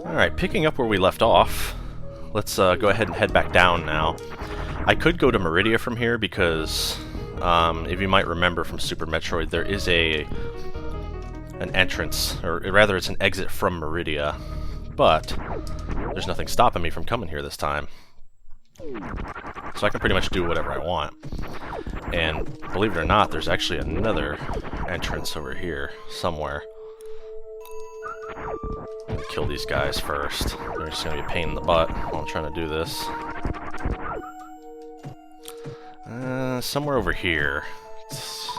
Alright, picking up where we left off, let's go ahead and head back down now. I could go to Meridia from here because, if you might remember from Super Metroid, there is an entrance, or rather it's an exit from Meridia, but there's nothing stopping me from coming here this time. So I can pretty much do whatever I want. And believe it or not, there's actually another entrance over here somewhere. I'm gonna kill these guys first. They're just gonna be a pain in the butt while I'm trying to do this. Somewhere over here. It's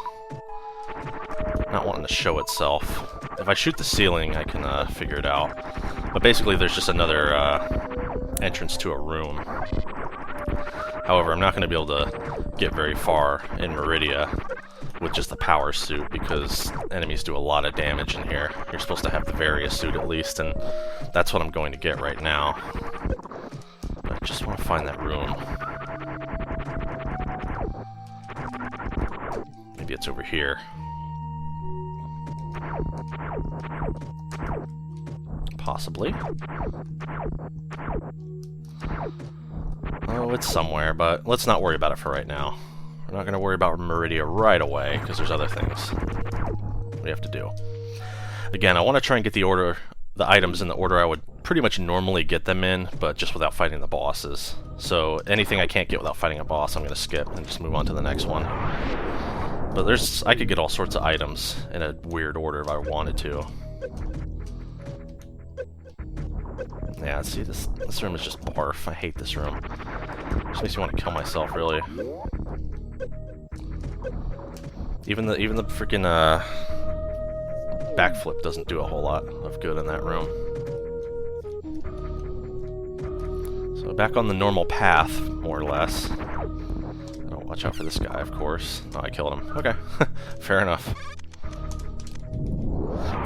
not wanting to show itself. If I shoot the ceiling, I can figure it out. But basically, there's just another entrance to a room. However, I'm not going to be able to get very far in Meridia with just the power suit because enemies do a lot of damage in here. You're supposed to have the various suit at least, and that's what I'm going to get right now. But I just want to find that room. Maybe it's over here. Possibly. Oh, it's somewhere, but let's not worry about it for right now. We're not going to worry about Meridia right away, because there's other things we have to do. Again, I want to try and get the items in the order I would pretty much normally get them in, but just without fighting the bosses. So anything I can't get without fighting a boss, I'm going to skip and just move on to the next one. But I could get all sorts of items in a weird order if I wanted to. Yeah, see, this room is just barf. I hate this room. Just makes me want to kill myself, really. Even the freaking backflip doesn't do a whole lot of good in that room. So back on the normal path, more or less. Oh, watch out for this guy, of course. Oh, I killed him. Okay, fair enough.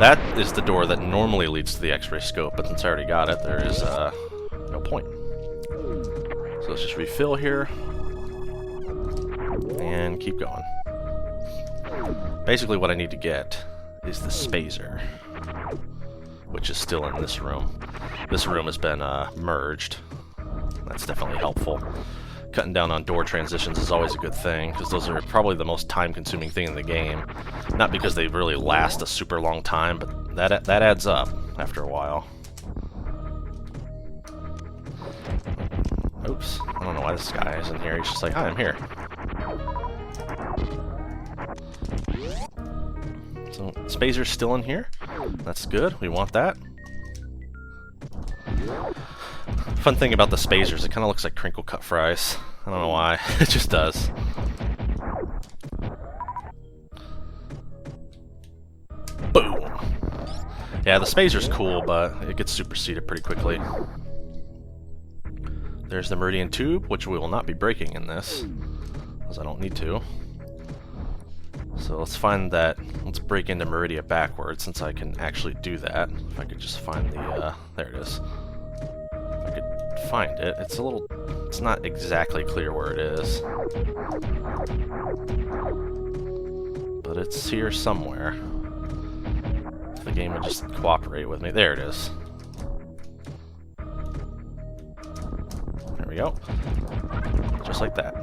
That is the door that normally leads to the X-ray scope, but since I already got it, there is no point. So let's just refill here and keep going. Basically what I need to get is the spazer, which is still in this room. This room has been merged. That's definitely helpful. Cutting down on door transitions is always a good thing, because those are probably the most time-consuming thing in the game. Not because they really last a super long time, but that adds up after a while. Oops. I don't know why this guy is in here. He's just like, hi, I'm here. So, Spazer's still in here. That's good. We want that. Fun thing about the Spazers, it kind of looks like crinkle cut fries. I don't know why. It just does. Boom! Yeah, the Spazer's cool, but it gets superseded pretty quickly. There's the Meridian Tube, which we will not be breaking in this, because I don't need to. So let's find that. Let's break into Meridia backwards, since I can actually do that. If I could just find the, there it is. If I could find it. It's not exactly clear where it is. But it's here somewhere. If the game would just cooperate with me. There it is. There we go. Just like that.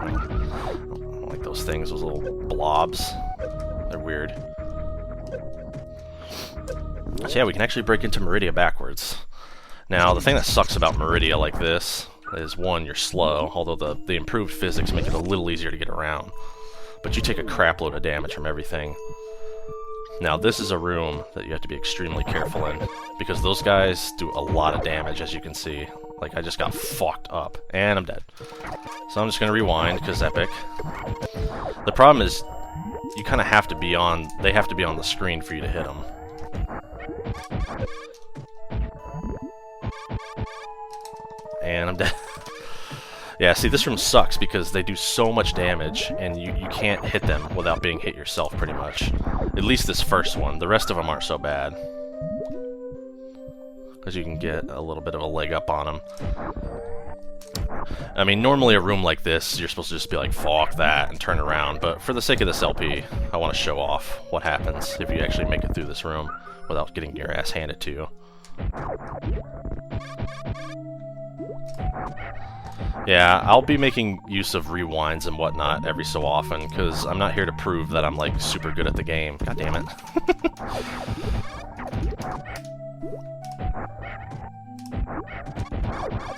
I don't like those things, those little blobs. They're weird. So yeah, we can actually break into Meridia backwards. Now, the thing that sucks about Meridia like this is, one, you're slow, although the improved physics make it a little easier to get around. But you take a crap load of damage from everything. Now, this is a room that you have to be extremely careful in, because those guys do a lot of damage, as you can see. Like, I just got fucked up, and I'm dead. So I'm just gonna rewind, because epic. The problem is, you kind of have to be on, they have to be on the screen for you to hit them. And I'm dead. Yeah, see, this room sucks because they do so much damage, and you can't hit them without being hit yourself, pretty much. At least this first one. The rest of them aren't so bad, because you can get a little bit of a leg up on them. I mean, normally a room like this, you're supposed to just be like, fuck that, and turn around, but for the sake of this LP, I want to show off what happens if you actually make it through this room without getting your ass handed to you. Yeah, I'll be making use of rewinds and whatnot every so often, because I'm not here to prove that I'm, like, super good at the game. God damn it.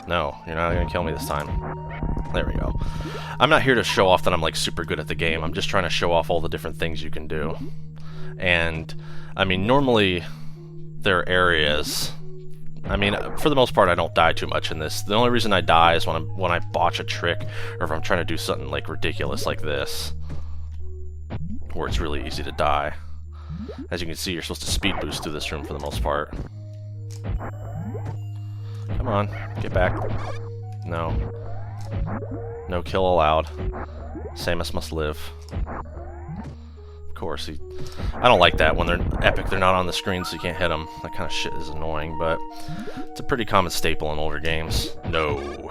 No, you're not gonna kill me this time. There we go. I'm not here to show off that I'm, like, super good at the game. I'm just trying to show off all the different things you can do. And, I mean, normally there are areas... I mean, for the most part, I don't die too much in this. The only reason I die is when I botch a trick, or if I'm trying to do something like ridiculous like this, where it's really easy to die. As you can see, you're supposed to speed boost through this room for the most part. Come on, get back. No. No kill allowed. Samus must live. Of course, I don't like that when they're epic, they're not on the screen so you can't hit them. That kind of shit is annoying, but it's a pretty common staple in older games. No.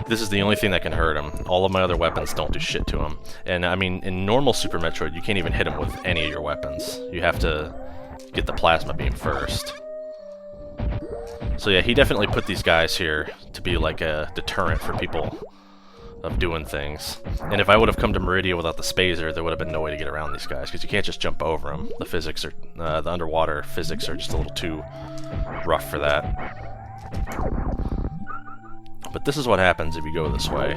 This is the only thing that can hurt him. All of my other weapons don't do shit to him. And I mean, in normal Super Metroid, you can't even hit him with any of your weapons. You have to get the plasma beam first. So yeah, he definitely put these guys here to be like a deterrent for people of doing things. And if I would have come to Meridia without the Spazer, there would have been no way to get around these guys, because you can't just jump over them. The physics are, the underwater physics are just a little too rough for that. But this is what happens if you go this way.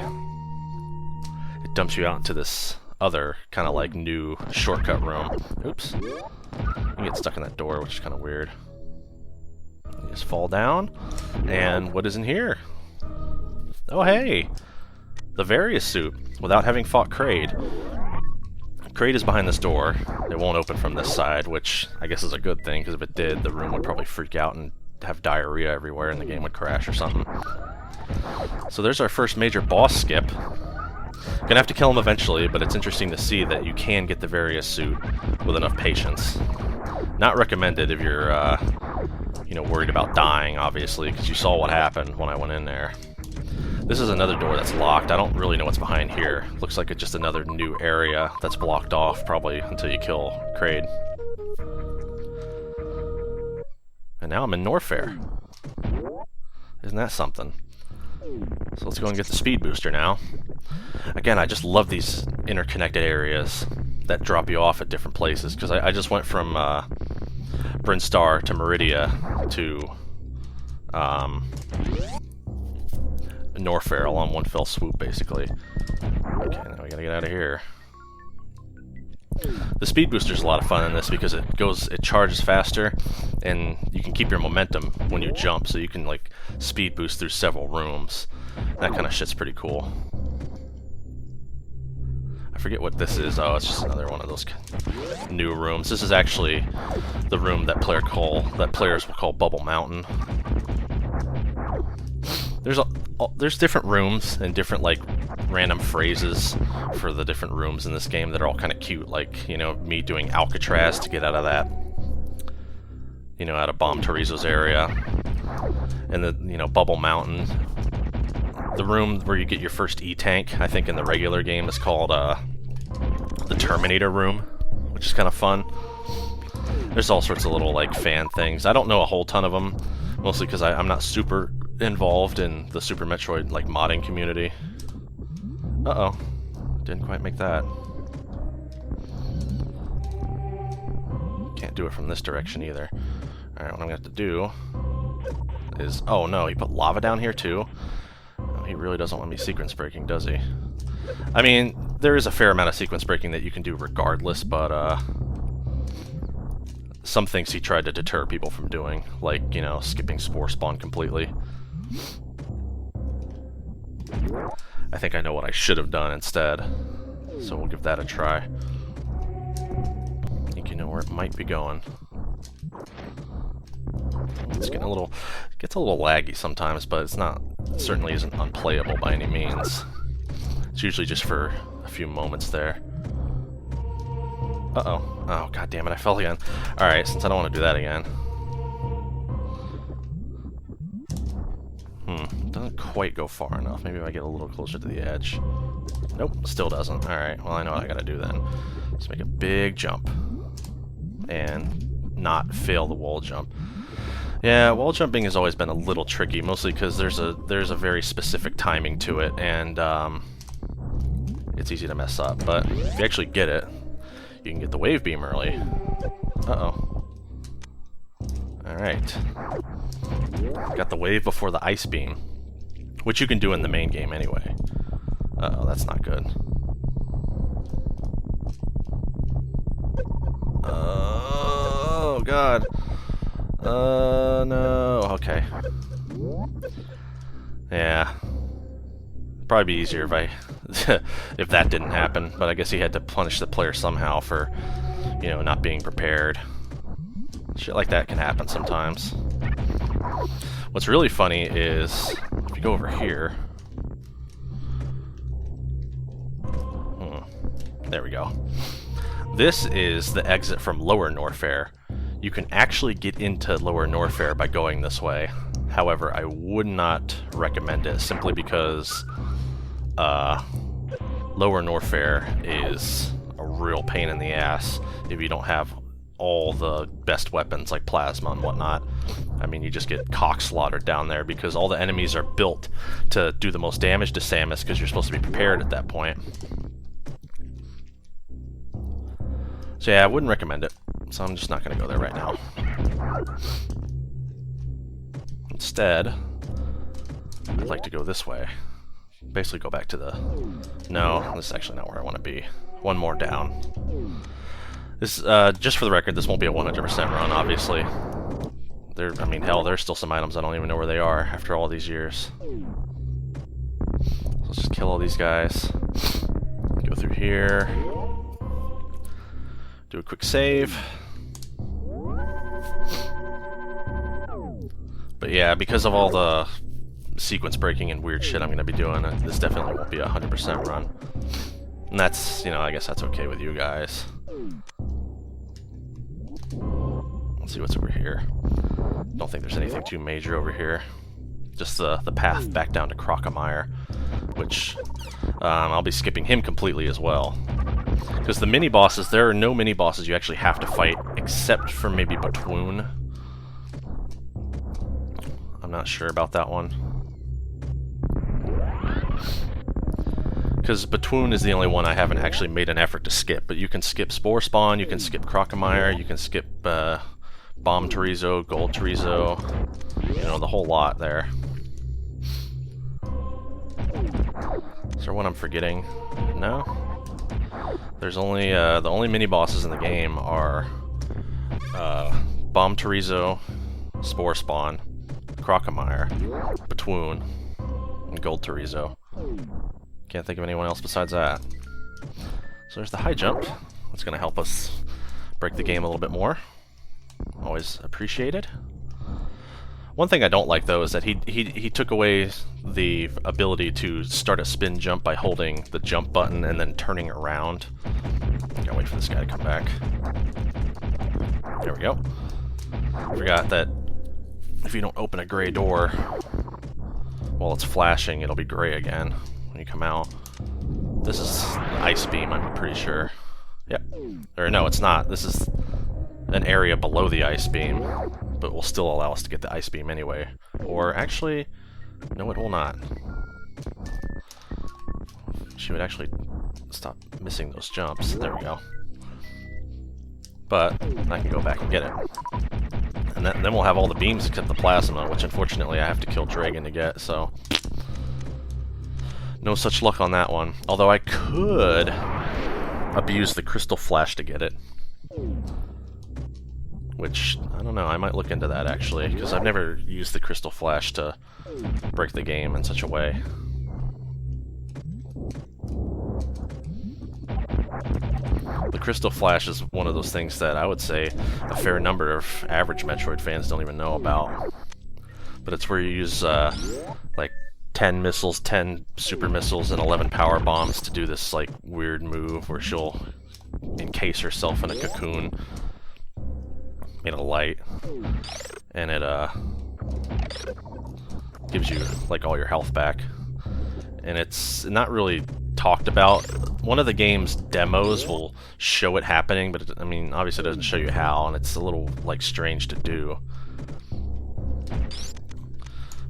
It dumps you out into this other kind of like new shortcut room. Oops. You get stuck in that door, which is kind of weird. You just fall down, and what is in here? Oh hey! The Various suit, without having fought Kraid. Kraid is behind this door. It won't open from this side, which I guess is a good thing, because if it did, the room would probably freak out and have diarrhea everywhere and the game would crash or something. So there's our first major boss skip. Gonna have to kill him eventually, but it's interesting to see that you can get the Various suit with enough patience. Not recommended if you're, you know, worried about dying, obviously, because you saw what happened when I went in there. This is another door that's locked. I don't really know what's behind here. Looks like it's just another new area that's blocked off, probably until you kill Kraid. And now I'm in Norfair. Isn't that something? So let's go and get the speed booster now. Again, I just love these interconnected areas that drop you off at different places, because I just went from Brinstar to Meridia to Norfair all on one fell swoop, basically. Okay, now we gotta get out of here. The speed booster's a lot of fun in this because it charges faster, and you can keep your momentum when you jump, so you can like speed boost through several rooms. That kind of shit's pretty cool. I forget what this is. Oh, it's just another one of those new rooms. This is actually the room that players will call Bubble Mountain. There's different rooms and different like random phrases for the different rooms in this game that are all kind of cute, like, you know, me doing Alcatraz to get out of that, you know, out of Bomb Torizo's area, and the, you know, Bubble Mountain. The room where you get your first E-Tank, I think in the regular game, is called the Terminator room, which is kind of fun. There's all sorts of little like fan things. I don't know a whole ton of them, mostly because I'm not super involved in the Super Metroid like modding community. Uh-oh. Didn't quite make that. Can't do it from this direction either. Alright, what I'm gonna have to do is... Oh no, he put lava down here too? Oh, he really doesn't want me sequence breaking, does he? I mean, there is a fair amount of sequence breaking that you can do regardless, but some things he tried to deter people from doing, like, you know, skipping Spore Spawn completely. I think I know what I should have done instead, so we'll give that a try. I think you know where it might be going. It's getting gets a little laggy sometimes, but it certainly isn't unplayable by any means. It's usually just for a few moments there. Uh-oh. Oh, god damn it, I fell again. Alright, since I don't want to do that again. Doesn't quite go far enough. Maybe if I get a little closer to the edge. Nope, still doesn't. Alright, well I know what I gotta do then. Let's make a big jump. And not fail the wall jump. Yeah, wall jumping has always been a little tricky, mostly because there's a very specific timing to it, and it's easy to mess up. But if you actually get it, you can get the wave beam early. Uh-oh. Alright. Got the wave before the ice beam, which you can do in the main game anyway. Uh-oh, that's not good. Oh, God. No. Okay. Yeah. Probably be easier if I... if that didn't happen, but I guess he had to punish the player somehow for, you know, not being prepared. Shit like that can happen sometimes. What's really funny is, if you go over here... There we go. This is the exit from Lower Norfair. You can actually get into Lower Norfair by going this way. However, I would not recommend it, simply because Lower Norfair is a real pain in the ass if you don't have all the best weapons like plasma and whatnot. I mean, you just get cock-slaughtered down there because all the enemies are built to do the most damage to Samus because you're supposed to be prepared at that point. So yeah, I wouldn't recommend it. So I'm just not going to go there right now. Instead, I'd like to go this way. Basically go back to the... No, this is actually not where I want to be. One more down. This, just for the record, this won't be a 100% run, obviously. I mean, hell, there's still some items I don't even know where they are after all these years. So let's just kill all these guys. Go through here. Do a quick save. But yeah, because of all the sequence breaking and weird shit I'm going to be doing, this definitely won't be a 100% run. And that's, you know, I guess that's okay with you guys. Let's see what's over here. Don't think there's anything too major over here. Just the path back down to Crocomire, which I'll be skipping him completely as well. Because the mini-bosses, there are no mini-bosses you actually have to fight, except for maybe Batoon. I'm not sure about that one. Because Batoon is the only one I haven't actually made an effort to skip, but you can skip Spore Spawn, you can skip Crocomire, you can skip Bomb Chorizo, Gold Chorizo, you know, the whole lot there. Is there one I'm forgetting? No? There's only, the only mini-bosses in the game are Bomb Chorizo, Spore Spawn, Crocomire, Batoon, and Gold Chorizo. Can't think of anyone else besides that. So there's the high jump. That's going to help us break the game a little bit more. Always appreciated. One thing I don't like, though, is that he took away the ability to start a spin jump by holding the jump button and then turning around. Gotta wait for this guy to come back. There we go. Forgot that if you don't open a gray door while it's flashing, it'll be gray again when you come out. This is Ice Beam, I'm pretty sure. Yep. Or no, it's not. This is an area below the Ice Beam, but will still allow us to get the Ice Beam anyway. Or actually, no, it will not. She would actually stop missing those jumps. There we go. But I can go back and get it. And then we'll have all the beams except the plasma, which unfortunately I have to kill Dragon to get, so... No such luck on that one. Although I could abuse the Crystal Flash to get it. Which, I don't know, I might look into that actually, because I've never used the Crystal Flash to break the game in such a way. The Crystal Flash is one of those things that I would say a fair number of average Metroid fans don't even know about. But it's where you use, like, 10 missiles, 10 super missiles, and 11 power bombs to do this, like, weird move where she'll encase herself in a cocoon made of light. And it, gives you like all your health back. And it's not really talked about. One of the game's demos will show it happening, but I mean, obviously it doesn't show you how, and it's a little like strange to do.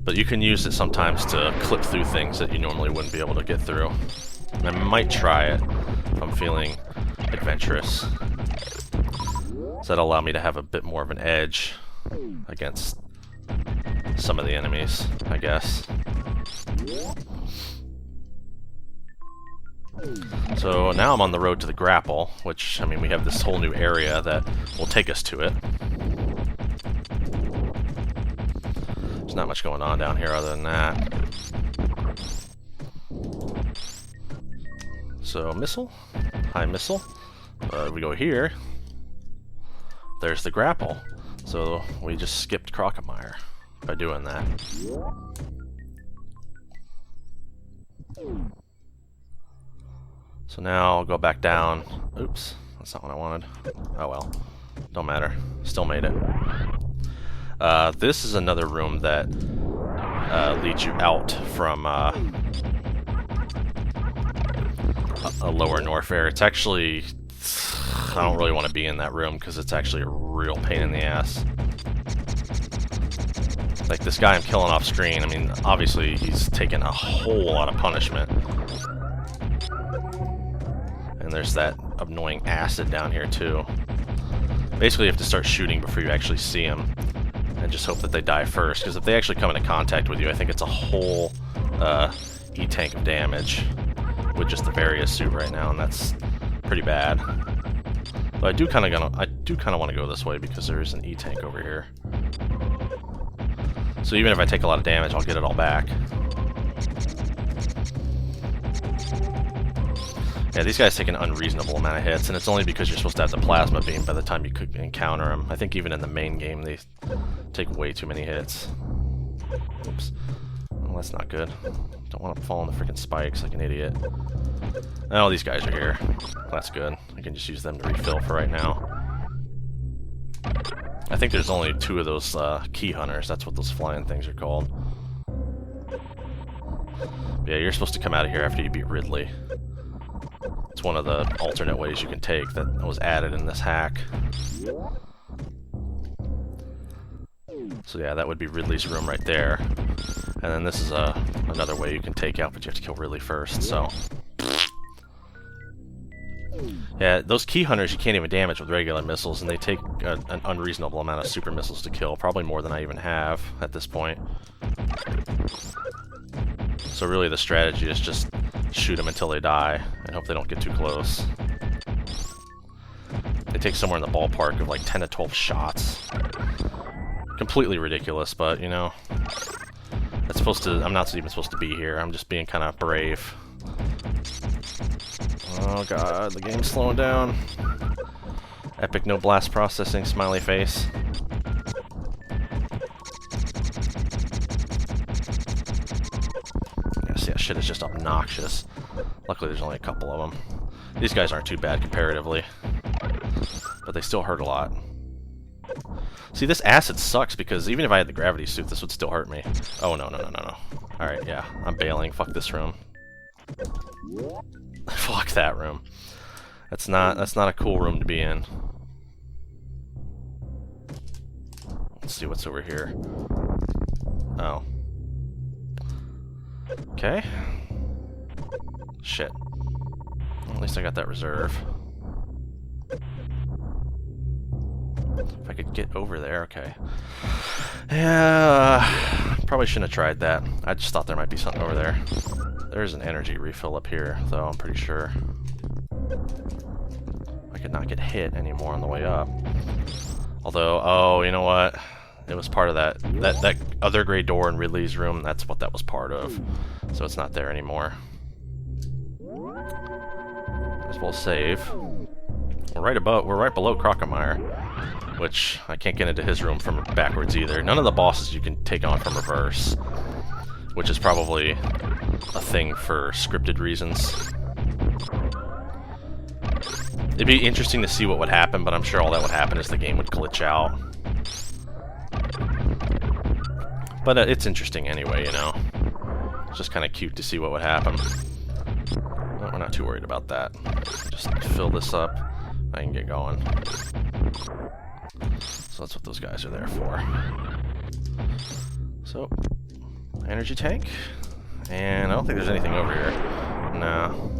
But you can use it sometimes to clip through things that you normally wouldn't be able to get through. And I might try it if I'm feeling adventurous. So that'll allow me to have a bit more of an edge against some of the enemies, I guess. So now I'm on the road to the Grapple, which, I mean, we have this whole new area that will take us to it. There's not much going on down here other than that. So, missile. High missile. We go here. There's the Grapple. So, we just skipped Crocomire by doing that. So now I'll go back down. Oops, that's not what I wanted. Oh well, don't matter. Still made it. This is another room that leads you out from a lower Norfair. It's actually... I don't really want to be in that room because it's actually a real pain in the ass. Like this guy I'm killing off screen, I mean, obviously he's taken a whole lot of punishment. And there's that annoying acid down here too. Basically you have to start shooting before you actually see them. And just hope that they die first, because if they actually come into contact with you, I think it's a whole E-tank of damage with just the various suit right now, and that's pretty bad. But I do kind of want to go this way because there is an E-tank over here. So even if I take a lot of damage, I'll get it all back. Yeah, these guys take an unreasonable amount of hits, and it's only because you're supposed to have the plasma beam by the time you could encounter them. I think even in the main game, they take way too many hits. Oops. Well, that's not good. Don't want to fall on the freaking spikes like an idiot. Oh, these guys are here. That's good. I can just use them to refill for right now. I think there's only 2 of those key hunters. That's what those flying things are called. Yeah, you're supposed to come out of here after you beat Ridley. It's one of the alternate ways you can take that was added in this hack. So yeah, that would be Ridley's room right there. And then this is another way you can take out, but you have to kill Ridley first, so... Yeah, those key hunters you can't even damage with regular missiles, and they take an unreasonable amount of super missiles to kill, probably more than I even have at this point. So really the strategy is just shoot them until they die, and hope they don't get too close. They take somewhere in the ballpark of like 10 to 12 shots. Completely ridiculous, but you know, that's supposed to... I'm not even supposed to be here, I'm just being kind of brave. Oh god, the game's slowing down. Epic no blast processing, smiley face. Yes, yeah, shit is just obnoxious. Luckily there's only a couple of them. These guys aren't too bad comparatively, but they still hurt a lot. See, this acid sucks because even if I had the gravity suit, this would still hurt me. Oh no, no, no, no, no. Alright, yeah, I'm bailing. Fuck this room. Fuck that room. That's not a cool room to be in. Let's see what's over here. Oh. Okay. Shit. Well, at least I got that reserve. If I could get over there, okay. Yeah, probably shouldn't have tried that. I just thought there might be something over there. There's an energy refill up here, though, I'm pretty sure. I could not get hit anymore on the way up. Although, oh, you know what? It was part of that other gray door in Ridley's room. That's what that was part of. So it's not there anymore. As well save. We're right below Crocomire, which I can't get into his room from backwards either. None of the bosses you can take on from reverse, which is probably a thing for scripted reasons. It'd be interesting to see what would happen, but I'm sure all that would happen is the game would glitch out. But it's interesting anyway, you know. It's just kind of cute to see what would happen. Well, we're not too worried about that. Just fill this up. I can get going. So that's what those guys are there for. So, energy tank. And I don't think there's anything over here. No.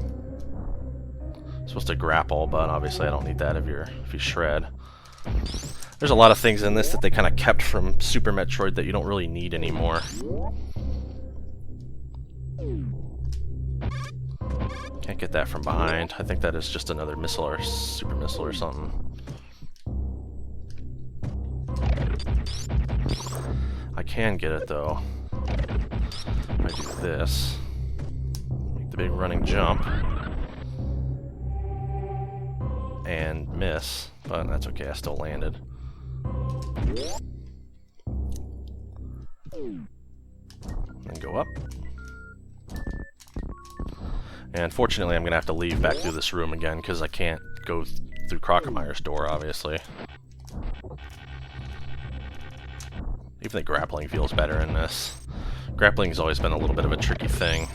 Supposed to grapple, but obviously I don't need that if you shred. There's a lot of things in this that they kind of kept from Super Metroid that you don't really need anymore. Can't get that from behind. I think that is just another missile or super missile or something. I can get it though. If I do this, make the big running jump, and miss, but that's okay, I still landed. Then go up. And fortunately I'm going to have to leave back through this room again because I can't go through Crockettmeyer's door, obviously. Even the grappling feels better in this. Grappling's always been a little bit of a tricky thing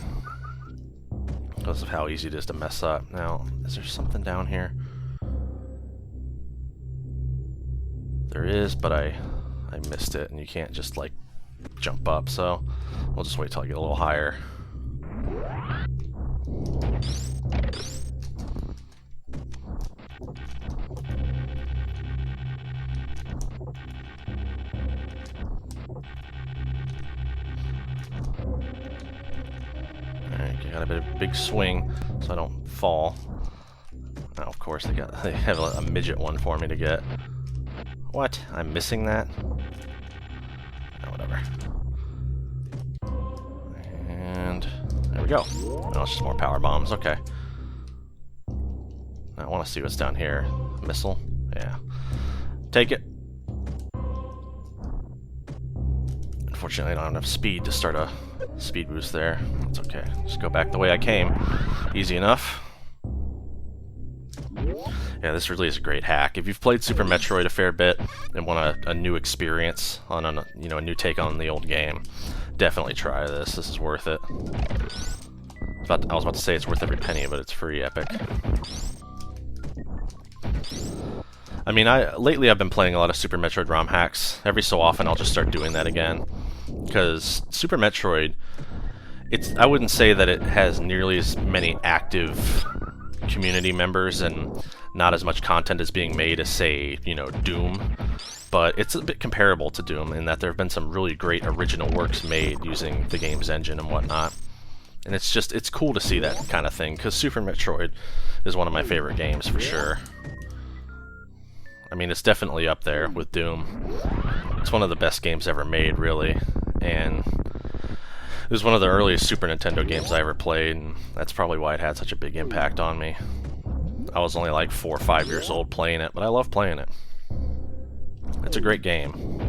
because of how easy it is to mess up. Now, is there something down here? There is, but I missed it, and you can't just, like, jump up, so we'll just wait till I get a little higher. Alright, got a big swing so I don't fall. Now, of course, they have a midget one for me to get. What? I'm missing that? Oh, whatever. And there we go. Now it's just more power bombs. Okay. I want to see what's down here. Missile? Yeah. Take it. Unfortunately, I don't have enough speed to start a speed boost there. It's okay. Just go back the way I came. Easy enough. Yeah, this really is a great hack. If you've played Super Metroid a fair bit and want a new experience on a new take on the old game, definitely try this. This is worth it. I was about to say it's worth every penny, but it's free epic. I mean, lately I've been playing a lot of Super Metroid ROM hacks. Every so often I'll just start doing that again, because Super Metroid, I wouldn't say that it has nearly as many active community members and not as much content is being made as, say, Doom, but it's a bit comparable to Doom in that there have been some really great original works made using the game's engine and whatnot. And it's cool to see that kind of thing, because Super Metroid is one of my favorite games for sure. I mean, it's definitely up there with Doom. It's one of the best games ever made, really, and it was one of the earliest Super Nintendo games I ever played, and that's probably why it had such a big impact on me. I was only like 4 or 5 years old playing it, but I love playing it. It's a great game.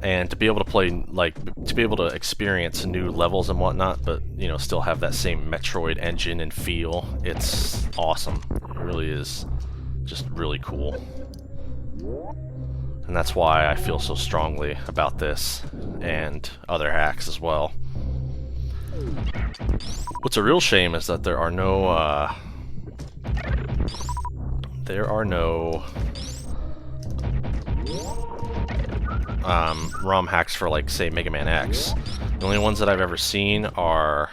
And to be able to play, to be able to experience new levels and whatnot, but, still have that same Metroid engine and feel, it's awesome. It really is just really cool. And that's why I feel so strongly about this and other hacks as well. What's a real shame is that there are no ROM hacks for, like, say, Mega Man X. The only ones that I've ever seen are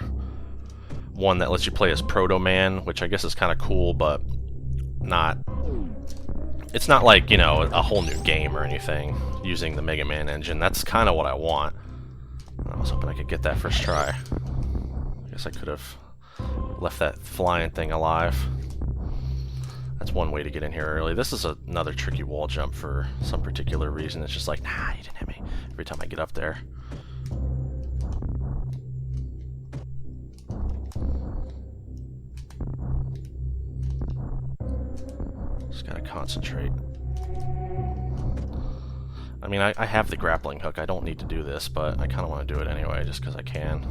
one that lets you play as Proto Man, which I guess is kind of cool, but it's not like, a whole new game or anything using the Mega Man engine. That's kind of what I want. I was hoping I could get that first try. I guess I could have left that flying thing alive. That's one way to get in here early. This is another tricky wall jump for some particular reason. It's just like, nah, you didn't hit me every time I get up there. Just gotta concentrate. I mean, I have the grappling hook. I don't need to do this, but I kind of want to do it anyway, just because I can.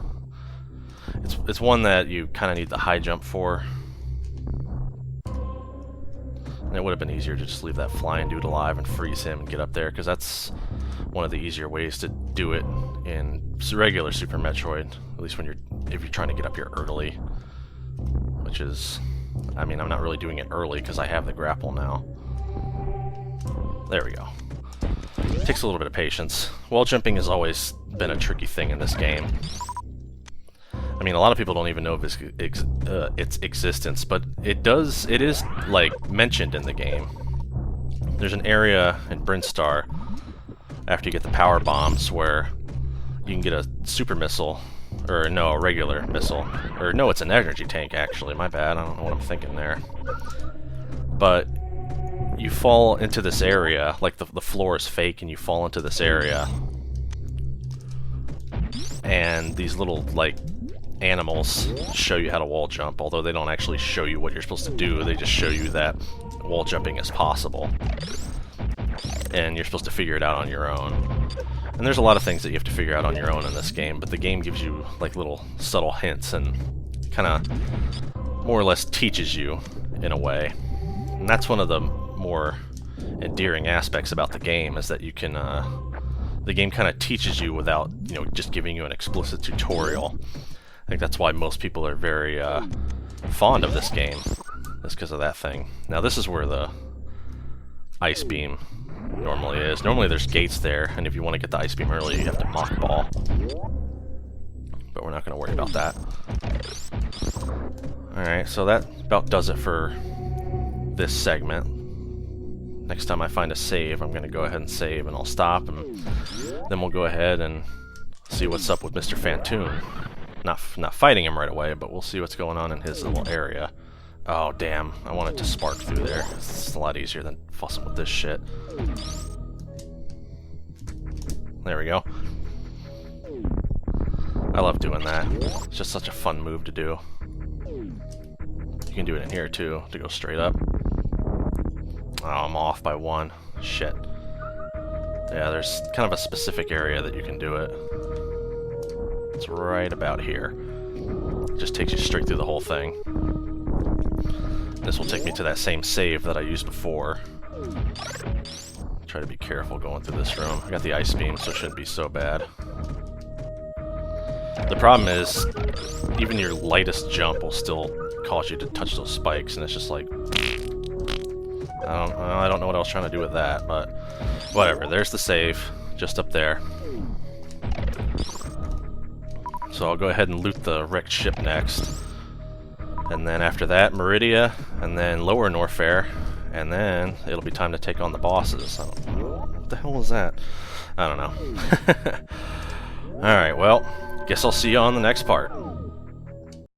It's one that you kind of need the high jump for. And it would have been easier to just leave that flying dude alive and freeze him and get up there, because that's one of the easier ways to do it in regular Super Metroid, at least if you're trying to get up here early, which is, I mean, I'm not really doing it early because I have the grapple now. There we go. It takes a little bit of patience. Wall jumping has always been a tricky thing in this game. I mean, a lot of people don't even know of its existence, but it is, like, mentioned in the game. There's an area in Brinstar, after you get the power bombs, where you can get a super missile, or no, a regular missile. Or no, it's an energy tank, actually. My bad, I don't know what I'm thinking there. But you fall into this area, like the floor is fake, and you fall into this area. And these little, like, animals show you how to wall jump, although they don't actually show you what you're supposed to do, they just show you that wall jumping is possible. And you're supposed to figure it out on your own. And there's a lot of things that you have to figure out on your own in this game, but the game gives you like little subtle hints and kind of more or less teaches you in a way. And that's one of the more endearing aspects about the game, is that you can, the game kind of teaches you without, you know, just giving you an explicit tutorial. I think that's why most people are very fond of this game, is because of that thing. Now this is where the ice beam normally is. Normally there's gates there, and if you want to get the ice beam early, you have to mock ball. But we're not going to worry about that. Alright, so that about does it for this segment. Next time I find a save, I'm going to go ahead and save, and I'll stop, and then we'll go ahead and see what's up with Mr. Phantoon. Not fighting him right away, but we'll see what's going on in his little area. Oh, damn. I wanted to spark through there. It's a lot easier than fussing with this shit. There we go. I love doing that. It's just such a fun move to do. You can do it in here, too, to go straight up. Oh, I'm off by one. Shit. Yeah, there's kind of a specific area that you can do it. It's right about here. It just takes you straight through the whole thing. This will take me to that same save that I used before. Try to be careful going through this room. I got the ice beam, so it shouldn't be so bad. The problem is, even your lightest jump will still cause you to touch those spikes, and it's just like, I don't know what I was trying to do with that, but whatever. There's the save, just up there. So I'll go ahead and loot the wrecked ship next. And then after that, Meridia, and then lower Norfair, and then it'll be time to take on the bosses. What the hell was that? I don't know. Alright, well, guess I'll see you on the next part.